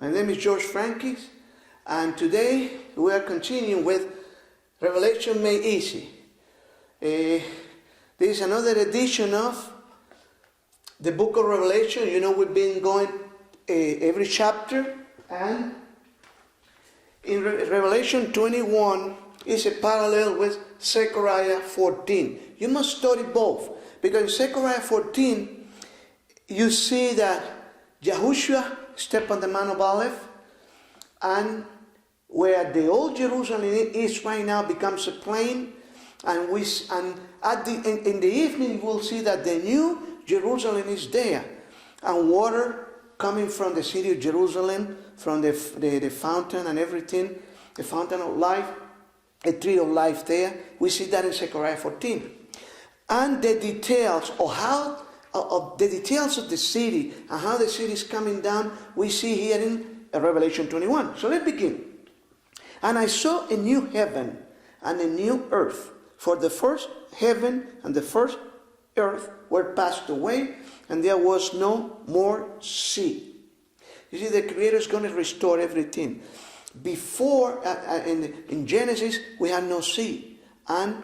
My name is George Frankis, and today we are continuing with Revelation Made Easy. This is another edition of the book of Revelation. You know, we've been going every chapter, and in Revelation 21 is a parallel with Zechariah 14. You must study both, because in Zechariah 14 you see that Yahushua stepped on the Mount of Olives, and where the old Jerusalem is right now becomes a plain, and in the evening we'll see that the new Jerusalem is there, and water coming from the city of Jerusalem, from the fountain and everything, the fountain of life, a tree of life there. We see that in Zechariah 14. And the details of the details of the city and how the city is coming down, we see here in Revelation 21. So let's begin. And I saw a new heaven and a new earth, for the first heaven and the first earth were passed away, and there was no more sea. You see, the Creator is going to restore everything. Before, in Genesis, we had no sea. And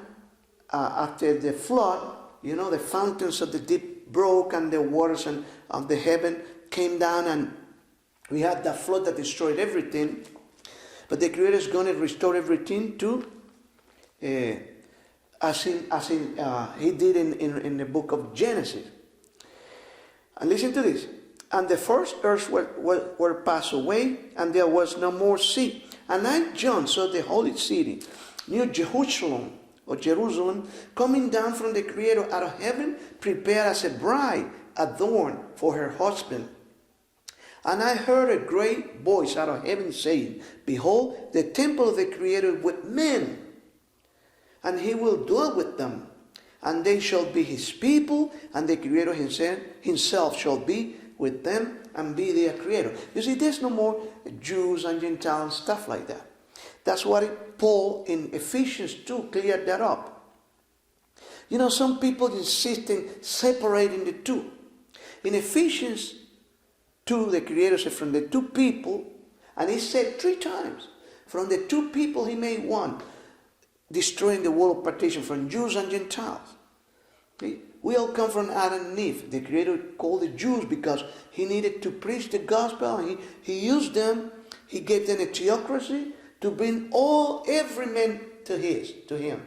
after the flood, you know, the fountains of the deep broke, and the waters of the heaven came down, and we had that flood that destroyed everything. But the Creator is going to restore everything to, as He did in the book of Genesis. And listen to this. And the first earths were passed away, and there was no more sea. And I, John, saw the holy city, New Jerusalem, or Jerusalem, coming down from the Creator out of heaven, prepared as a bride adorned for her husband. And I heard a great voice out of heaven saying, Behold, the temple of the Creator with men, and He will dwell with them, and they shall be His people, and the Creator himself shall be with them and be their Creator. You see, there's no more Jews and Gentiles, stuff like that. That's what Paul in Ephesians 2 cleared that up. You know, some people insist in separating the two. In Ephesians 2, the Creator said, from the two people, and He said 3 times, from the two people He made one, destroying the wall of partition from Jews and Gentiles. See? We all come from Adam and Eve. The Creator called the Jews because He needed to preach the gospel, and He used them. He gave them a theocracy to bring every man to Him.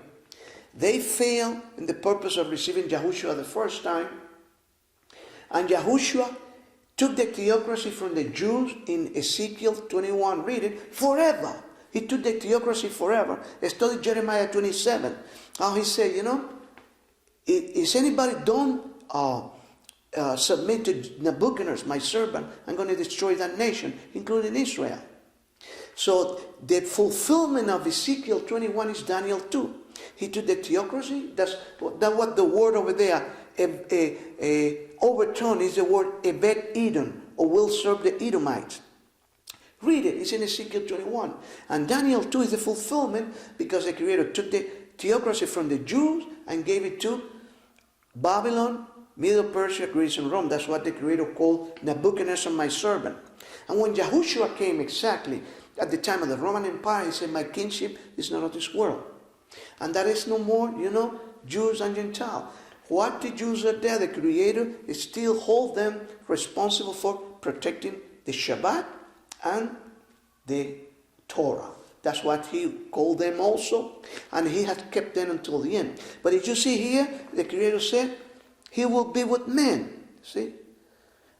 They failed in the purpose of receiving Yahushua the first time. And Yahushua took the theocracy from the Jews in Ezekiel 21. Read it. Forever. He took the theocracy forever. Study Jeremiah 27. How he said, you know, is anybody don't submit to Nebuchadnezzar, my servant, I'm going to destroy that nation, including Israel. So the fulfillment of Ezekiel 21 is Daniel 2. He took the theocracy. That's what the word over there, overturn, is the word Ebed Edom, or will serve the Edomites. Read it. It's in Ezekiel 21. And Daniel 2 is the fulfillment, because the Creator took the theocracy from the Jews and gave it to Babylon, Middle Persia, Greece, and Rome. That's what the Creator called Nebuchadnezzar, my servant. And when Yahushua came exactly at the time of the Roman Empire, He said, my kingship is not of this world. And that is no more, you know, Jews and Gentiles. What the Jews are there, the Creator still hold them responsible for protecting the Shabbat and the Torah. That's what He called them also. And He had kept them until the end. But as you see here, the Creator said, He will be with men. See?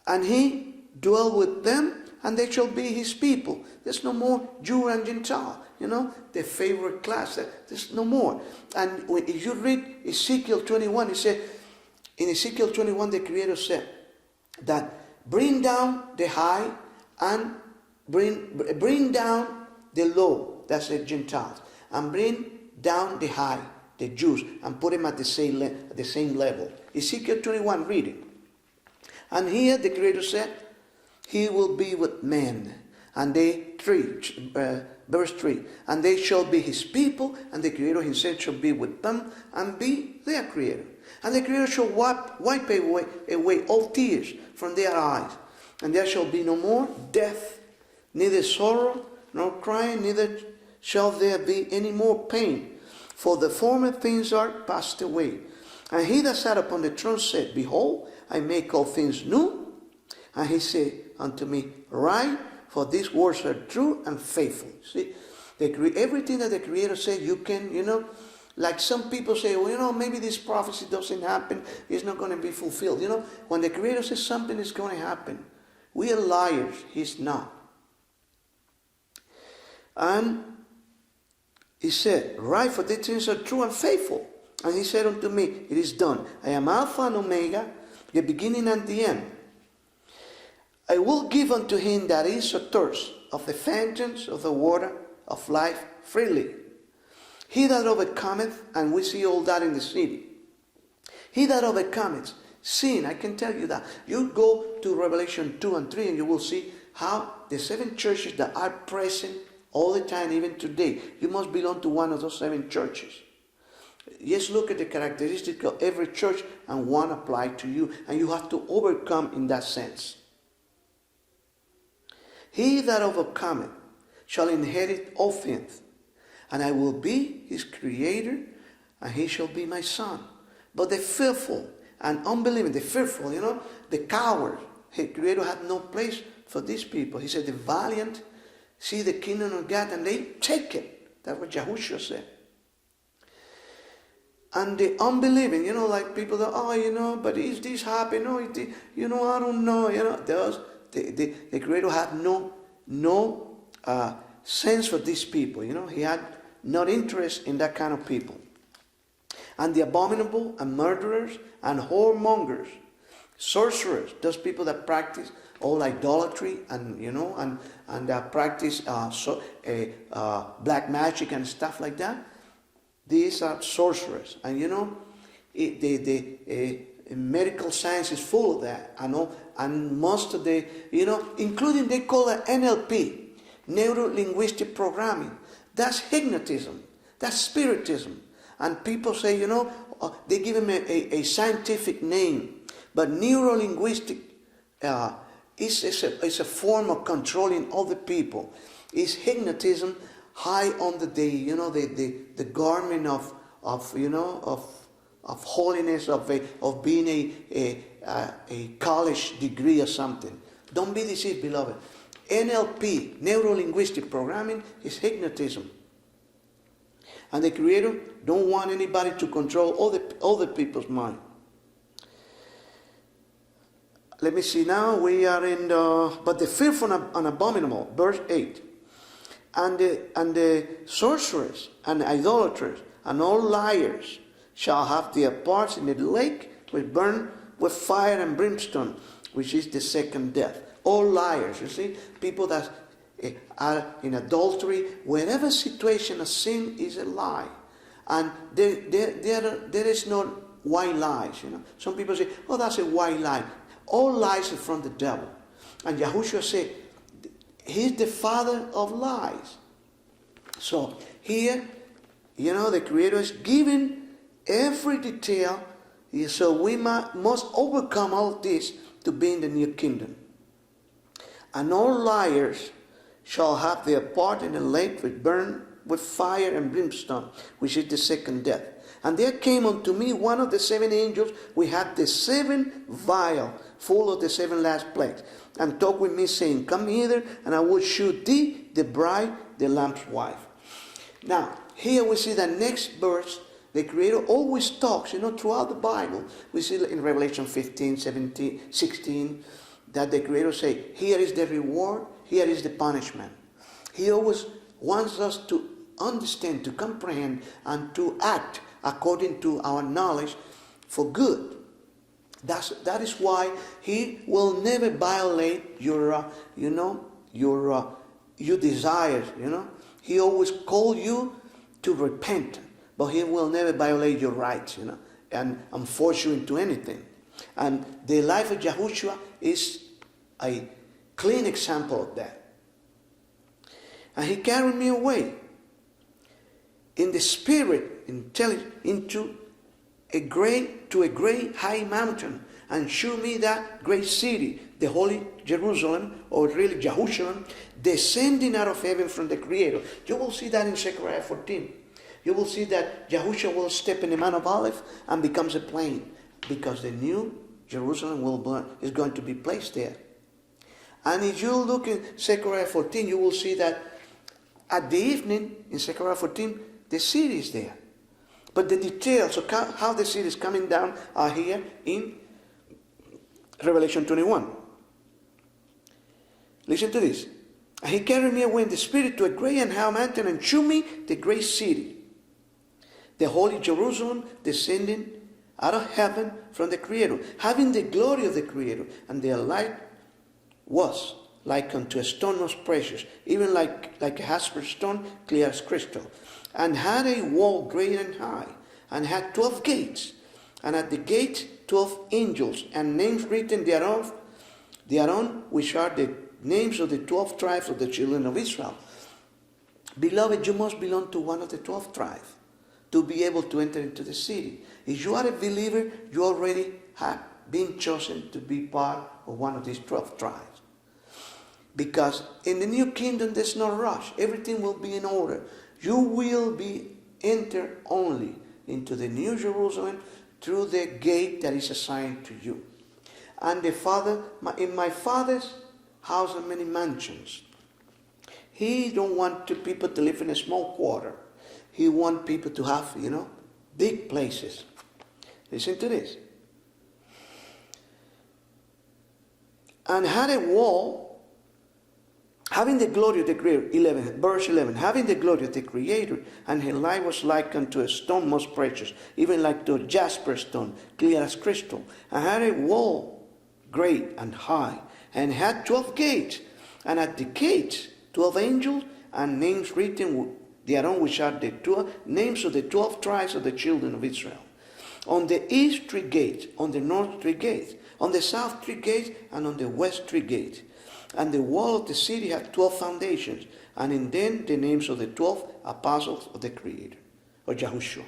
And He dwell with them, and they shall be His people. There's no more Jew and Gentile. You know, the favorite class. There's no more. And if you read Ezekiel 21, He said, in Ezekiel 21, the Creator said that bring down the high and bring down the low, that's the Gentiles, and bring down the high, the Jews, and put them at the same level. Ezekiel 21, read it. And here the Creator said, He will be with men, and verse 3, and they shall be His people, and the Creator Himself shall be with them, and be their Creator. And the Creator shall wipe away all tears from their eyes, and there shall be no more death, neither sorrow nor crying, neither shall there be any more pain, for the former things are passed away. And he that sat upon the throne said, Behold, I make all things new. And he said unto me, Write, for these words are true and faithful. See, everything that the Creator said, you can, like some people say, well, maybe this prophecy doesn't happen, it's not going to be fulfilled. When the Creator says something is going to happen, we are liars, he's not. And he said, Write, for these things are true and faithful. And he said unto me, It is done. I am Alpha and Omega, the beginning and the end. I will give unto him that is athirst of the fountains of the water of life freely. He that overcometh, and we see all that in the city. He that overcometh sin, I can tell you that. You go to Revelation 2 and 3 and you will see how the 7 churches that are present all the time, even today, you must belong to one of those 7 churches. Just look at the characteristics of every church and one apply to you. And you have to overcome in that sense. He that overcometh shall inherit all things. And I will be his creator, and he shall be my son. But the fearful and unbelieving, the fearful, the coward, the Creator had no place for these people. He said, the valiant see the kingdom of God and they take it. That's what Yahushua said. And the unbelieving, like people that, but is this happening? No, I don't know. The Creator had no sense for these people. He had no interest in that kind of people. And the abominable and murderers and whoremongers, sorcerers, those people that practice all idolatry and practice black magic and stuff like that. These are sorcerers, and the medical science is full of that. And most of the including they call it NLP, neuro-linguistic programming. That's hypnotism. That's spiritism. And people say, they give him a scientific name, but neuro-linguistic is a form of controlling other people. It's hypnotism. High on the garment of holiness, of being a college degree or something. Don't be deceived, beloved. NLP, neuro-linguistic programming, is hypnotism. And the Creator don't want anybody to control other people's mind. Let me see now. We are in but the fearful and abominable, verse 8. And the sorcerers and idolaters and all liars shall have their parts in the lake which burn with fire and brimstone, which is the second death. All liars, you see, people that are in adultery, wherever situation of sin is a lie. And there is no white lies, Some people say, oh, that's a white lie. All lies are from the devil. And Yahushua said, he's the father of lies. So here, the Creator is giving every detail. So we must overcome all this to be in the new kingdom. And all liars shall have their part in the lake which burn with fire and brimstone, which is the second death. And there came unto me one of the 7 angels, we had the 7 vial full of the 7 last plagues, and talked with me, saying, Come hither, and I will shew thee the bride, the Lamb's wife. Now, here we see the next verse. The Creator always talks, throughout the Bible. We see in Revelation 15, 17, 16, that the Creator say, here is the reward, here is the punishment. He always wants us to understand, to comprehend, and to act according to our knowledge for good. That is why He will never violate your desires. He always call you to repent, but He will never violate your rights. And force you into anything. And the life of Yahushua is a clean example of that. And He carried me away in the spirit into a great high mountain, and shew me that great city, the holy Jerusalem, or really Jerusalem, descending out of heaven from the Creator. You will see that in Zechariah 14. You will see that Yahushua will step in the Mount of Olives and becomes a plain, because the new Jerusalem is going to be placed there. And if you look in Zechariah 14, you will see that at the evening in Zechariah 14, the city is there. But the details of how the city is coming down are here in Revelation 21. Listen to this. He carried me away in the Spirit to a great and high mountain and showed me the great city, the holy Jerusalem, descending out of heaven from the Creator, having the glory of the Creator, and their light was like unto a stone most precious, even like a jasper stone, clear as crystal, and had a wall great and high, and had 12 gates, and at the gate 12 angels, and names written thereof, which are the names of the 12 tribes of the children of Israel. Beloved, you must belong to one of the 12 tribes to be able to enter into the city. If you are a believer, you already have been chosen to be part of one of these 12 tribes. Because in the new kingdom, there's no rush. Everything will be in order. You will be entered only into the new Jerusalem through the gate that is assigned to you. And the Father, in my Father's house are many mansions. He don't want people to live in a small quarter. He wants people to have, big places. Listen to this. And had a wall, having the glory of the Creator, verse 11, having the glory of the Creator, and his light was like unto a stone most precious, even like to a jasper stone, clear as crystal, and had a wall great and high, and had 12 gates, and at the gates 12 angels, and names written thereon, which are the 12 names of the 12 tribes of the children of Israel. On the east 3 gates, on the north 3 gates, on the south 3 gates, and on the west 3 gates. And the wall of the city had 12 foundations, and in them the names of the 12 apostles of the Creator, or Yahushua.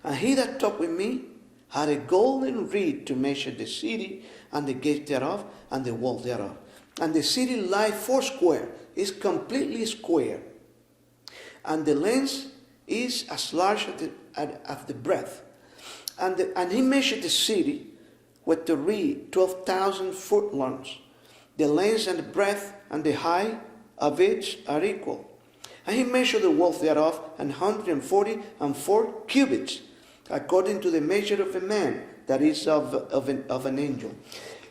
And he that talked with me had a golden reed to measure the city, and the gate thereof, and the wall thereof. And the city lieth 4 square, is completely square. And the length is as large as the breadth. And he measured the city with the reed 12,000 furlongs. The length and the breadth and the height of it are equal. And he measured the wall thereof 144 cubits, according to the measure of a man, that is of an angel.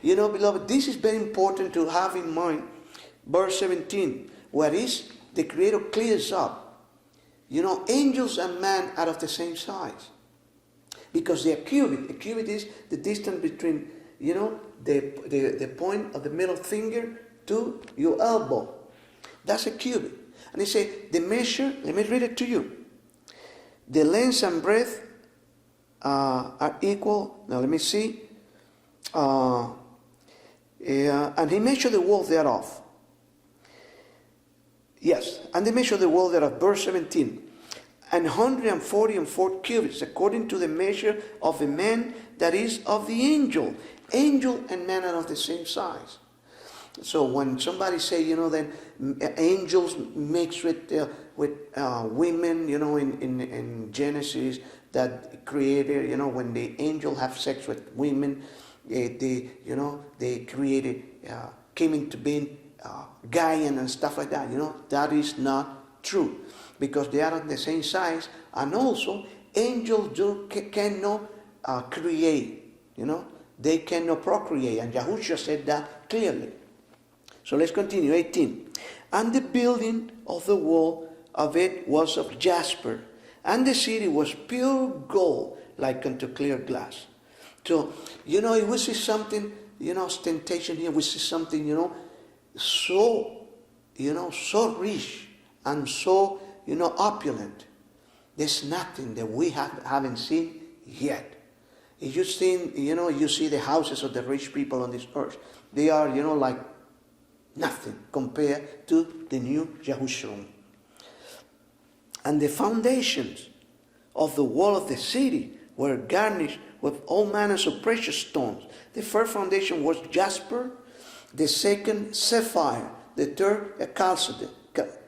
Beloved, this is very important to have in mind. Verse 17, where is the Creator clears up. Angels and man are of the same size. Because they are cubit. A cubit is the distance between, the point of the middle finger to your elbow. That's a cubit. And he said, the measure, let me read it to you. The length and breadth are equal. Now let me see. And he measured the wall thereof. Yes, and they measured the wall thereof, verse 17. And 144 cubits, according to the measure of a man, that is of the angel. Angel and man are of the same size. So when somebody say, then angels mix with women, in Genesis, that created, when the angel have sex with women, they created, came into being Gaian and stuff like that. That is not true, because they are of the same size, and also angels cannot create. They cannot procreate, and Yahushua said that clearly. So let's continue. 18. And the building of the wall of it was of jasper, and the city was pure gold, like unto clear glass. So, if we see something, ostentation here, we see something, so rich and so, opulent. There's nothing that we haven't seen yet. If you've seen, you see the houses of the rich people on this earth. They are, like nothing compared to the new Jerusalem. And the foundations of the wall of the city were garnished with all manners of precious stones. The first foundation was jasper, the second sapphire, the third a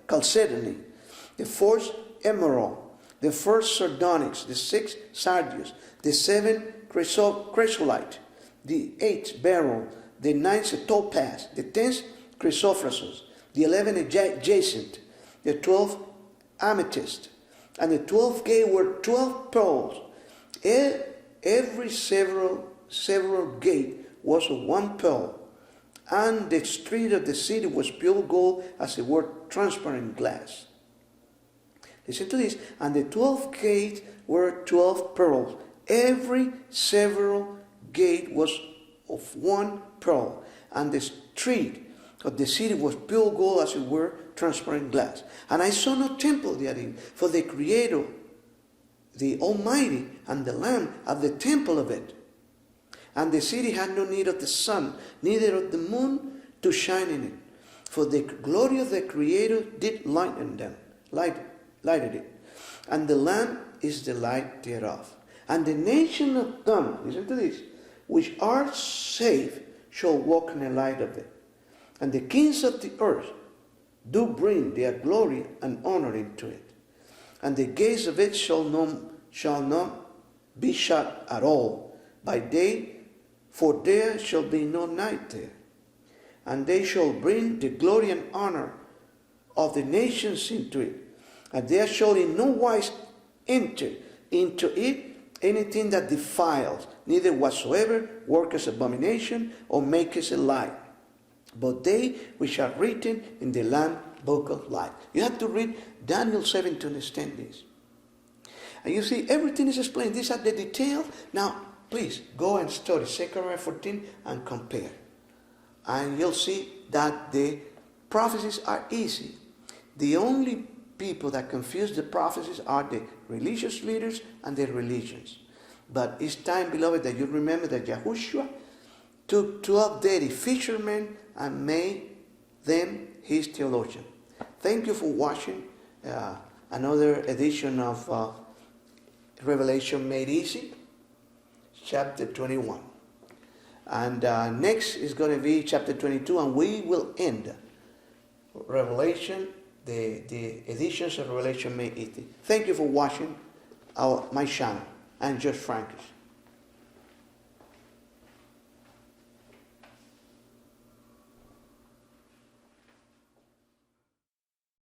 chalcedony, the fourth emerald, the first sardonyx, the sixth sardius, the seventh chrysolite, the eighth beryl, the ninth topaz, the 10th chrysoprasus, the 11th jacinth, the 12th amethyst, and the 12th gate were 12 pearls. Every several gate was of one pearl, and the street of the city was pure gold, as it were transparent glass. Listen to this. And the 12th gate were 12 pearls. Every several gate was of one pearl, and the street of the city was pure gold, as it were transparent glass. And I saw no temple therein, for the Creator, the Almighty, and the Lamb are the temple of it. And the city had no need of the sun, neither of the moon to shine in it, for the glory of the Creator did lighten them, lighted it. And the Lamb is the light thereof. And the nation of them, listen to this, which are saved shall walk in the light of it. And the kings of the earth do bring their glory and honor into it. And the gates of it shall not be shut at all by day, for there shall be no night there. And they shall bring the glory and honor of the nations into it. And there shall in no wise enter into it anything that defiles, neither whatsoever worketh abomination or maketh a lie, but they which are written in the Lamb book of life. You have to read Daniel 7 to understand this. And you see, everything is explained. These are the details. Now, please go and study Zechariah 14 and compare. And you'll see that the prophecies are easy. The only people that confuse the prophecies are the religious leaders and the religions. But it's time, beloved, that you remember that Yahushua took 12 dirty fishermen and made them his theologian. Thank you for watching another edition of Revelation Made Easy, chapter 21. And next is going to be chapter 22, and we will end Revelation, the editions of Revelation Made Easy. Thank you for watching my channel. I'm Josh Frankish.